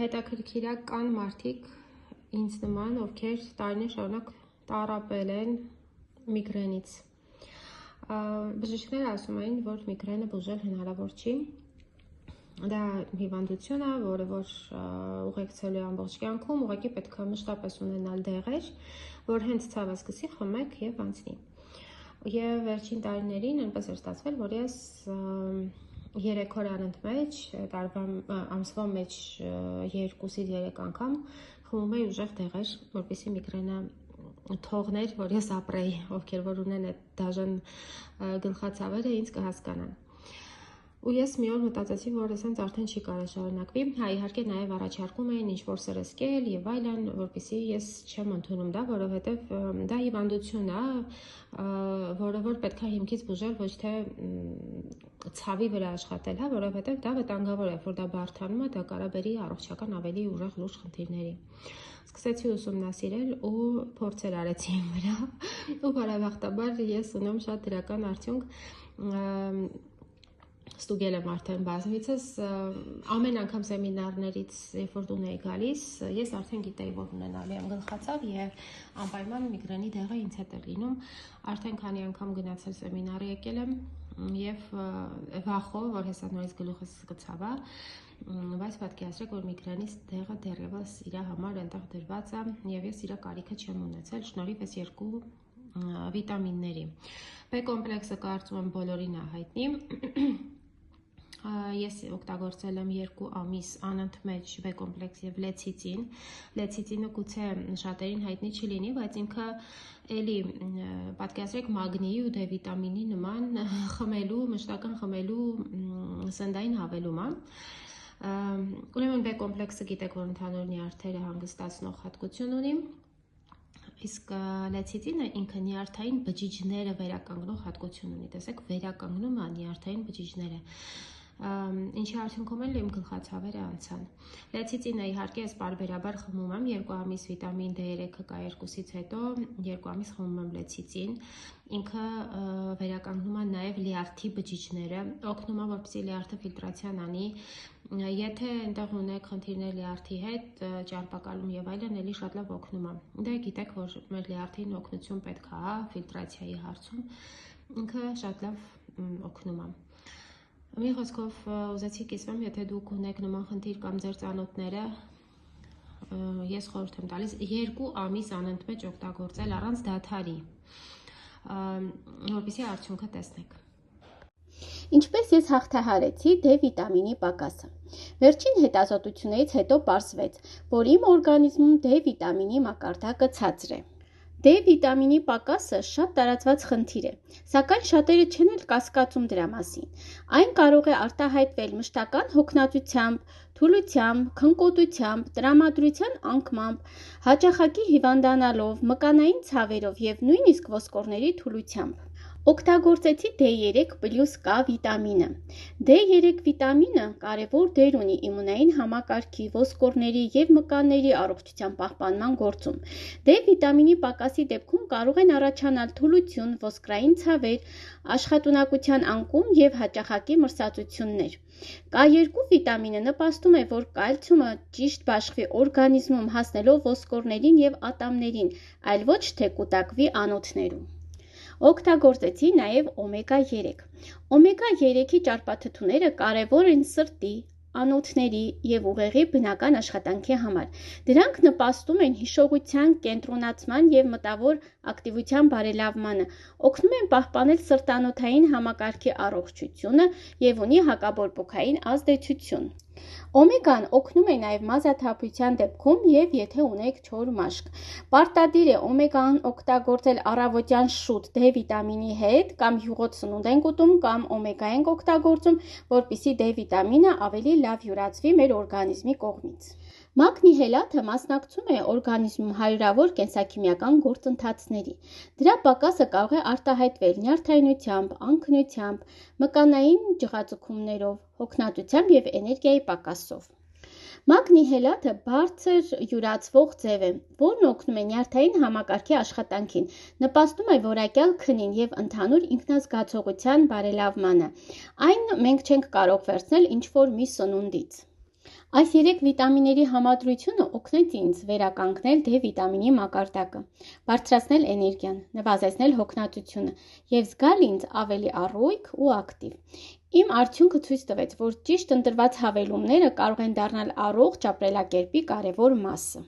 հետաքրքիր է կան մարդիկ ինձ նման, ովքեր տարիներ շարունակ տառապել են միգրենից։ Բժիշկները ասում էին, որ միգրենը բուժել հնարավոր չի։ Դա հիվանդություն է, որը որ ուղեկցելու է ամբողջ կյանքում, ուղղակի պետք է մշտապես ունենալ դեղեր, որ հենց ցավը սկսի խմեք եւ անցնի։ Եվ վերջին տարիներին այնպես էր ստացվել, որ ես 3 օր անընդմեջ, ամսվա մեջ 2-ից 3 անգամ խմում էի ուժեղ դեղեր, որպեսզի միգրենը թողներ, որ ես ապրեի, ովքեր որ ունեն այդ դաժան գլխացավերը, ինձ կհասկանան։ Ու ես մի օր մտածեցի, որ ասենց արդեն չի կարող շարունակվի։ Հա, իհարկե նաև առաջարկում էին ինչ-որ սրսկել եւ այլն, որպեսզի ես չեմ ընդունում դա, որովհետեւ դա հիվանդություն է, որը որ պետք է հիմքից բուժել, ոչ թե ցավի վրա աշխատել, հա, որովհետեւ դա վտանգավոր է, որ դա բարթանում է, դա կարող բերի առողջական ավելի ուժեղ լուրջ խնդիրների։ Սկսեցի ուսումնասիրել ու փորձեր արեցի իմ վրա, ու բարեբախտաբար ես ունեմ շատ դրական արդյունք։ Ստուգել եմ արդեն բազմիցս, ամեն անգամ սեմինարներից, երբ որ տուն էի գալիս, ես արդեն գիտեի, որ ունենալու եմ գլխացավ եւ անպայման միգրենի դեղը ինձ հետ է լինում, արդեն քանի անգամ գնացել սեմինարի եկել եմ եւ վախով, որ հեսա նորից գլուխս կցավա, բայց պատկերացրեք, որ միգրենից դեղը դեռևս իր համար այնտեղ դրված է եւ ես իր կարիքը չեմ ունեցել, շնորհիվ այս 2 վիտամինների։ B կոմպլեքսը կարծում եմ բոլորին է հայտնի։ Ես օգտագործել եմ 2 ամիս անընդմեջ B կոմպլեքս եւ լեցիցին։ Լեցիցինը գուցե շատերին հայտնի չի լինի, բայց ինքը էլի պատկերացրեք մագնիի ու D վիտամինի նման խմելու, մշտական խմելու սննդային հավելում է։ Ուրեմն B կոմպլեքսը գիտեք, որ ընդհանուր նյարդերը հանգստացնող հատկություն ունի։ Իսկ լեցիցինը ինքը նյարդային բջիջները վերականգնող հատկություն ունի։ Տեսեք, վերականգնում է նյարդային բջիջները։ Ինչի արդյունքում էլ իմ գլխացավերը անցան։ Լեցիցինը իհարկե ես պարբերաբար խմում եմ 2 ամիս վիտամին D3-ը կա 2-ից հետո 2 ամիս խմում եմ լեցիցին։ Ինքը վերականգնում է նաև լյարդի բջիջները, օգնում է, որպեսզի լյարդը ֆիլտրացիան անի։ Եթե այնտեղ ունեք խնդիրներ լյարդի հետ, ճարպակալում եւ այլն, էլի շատ լավ օգնում է։ Դե գիտեք, որ մեր լյարդին օգնություն պետք է, հա, ֆիլտրացիայի հարցում։ Ինքը շատ լավ օգնում է։ Մի խոսքով ուզեցի կիսվեմ, եթե դուք ունեք նման խնդիր կամ ձեր ծանոթները, ես խորհուրդ եմ տալիս 2 ամիս անընդմեջ օգտագործել առանց դադարի, որպեսզի արդյունքը տեսնեք։ Ինչպես ես հաղթահարեցի D վիտամինի պակասը։ Վերջին հետազոտություններից հետո պարզվեց, որ իմ օրգանիզմում D վիտամինի մակարդակը ցածր է։ D վիտամինի պակասը շատ տարածված խնդիր է, սակայն շատերը չեն էլ կասկածում դրա մասին։ Այն կարող է արտահայտվել մշտական հոգնածությամբ, թուլությամբ, քնկոտությամբ, տրամադրության անկմամբ, հաճախակի հիվանդանալով, մկանային ցավերով եւ նույնիսկ ոսկորների թուլությամբ։ Օգտագործեցի D3+K վիտամինը։ D3 վիտամինը կարևոր դեր ունի իմունային համակարգի, ոսկորների եւ մկանների առողջության պահպանման գործում։ D վիտամինի պակասի դեպքում կարող են առաջանալ թուլություն, ոսկրային ցավեր, աշխատունակության անկում եւ հաճախակի մրսածություններ։ K2 վիտամինը նպաստում է, որ կալցիումը ճիշտ բաշխվի օրգանիզմում, հասնելով ոսկորներին եւ ատամներին, այլ ոչ թե կուտակվի անոթներում։ Օգտագործեցի նաև օմեգա 3։ Օմեգա 3-ի ճարպաթթուները կարևոր են սրտի, անոթների եւ ուղեղի բնական աշխատանքի համար։ Դրանք նպաստում են հիշողության, կենտրոնացման եւ մտավոր ակտիվության բարելավմանը, օգնում են պահպանել սրտանոթային համակարգի առողջությունը եւ ունի հակաբորբոքային ազդեցություն։ Օմեգան օգնում է նաև մազաթափության դեպքում եւ եթե ունեք չոր մաշկ։ Պարտադիր է օմեգան օգտագործել առավոտյան շուտ D վիտամինի հետ կամ յուղոտ սնունդ ենք ուտում կամ օմեգա ենք օգտագործում, որպեսզի D վիտամինը ավելի լավ յուրացվի մեր օրգանիզմի կողմից։ Մագնի հելաթը մասնակցում է օրգանիզմում հարյուրավոր կենսաքիմիական գործընթացների։ Դրա պակասը կարող է արտահայտվել նյարդայնությամբ, անքնությամբ, մկանային ջղածքումներով, հոգնածությամբ եւ էներգիայի պակասով։ Մագնի հելաթը բարձր յուրացվող ձև է, որն օգնում է նյարդային համակարգի աշխատանքին, նպաստում է որակյալ քնին եւ ընդհանուր ինքնազգացողության բարելավմանը։ Այն մենք չենք կարող վերցնել ինչ-որ մի սնունդից։ Այս 3 վիտամինների համադրությունը օգնեց ինձ վերականգնել D վիտամինի մակարդակը, բարձրացնել էներգիան, նվազեցնել հոգնածությունը և զգալ ինձ ավելի առույգ ու ակտիվ։ Իմ արդյունքը ցույց տվեց, որ ճիշտ ընտրված հավելումները կարող են դառնալ առողջ ապրելակերպի կարևոր մասը։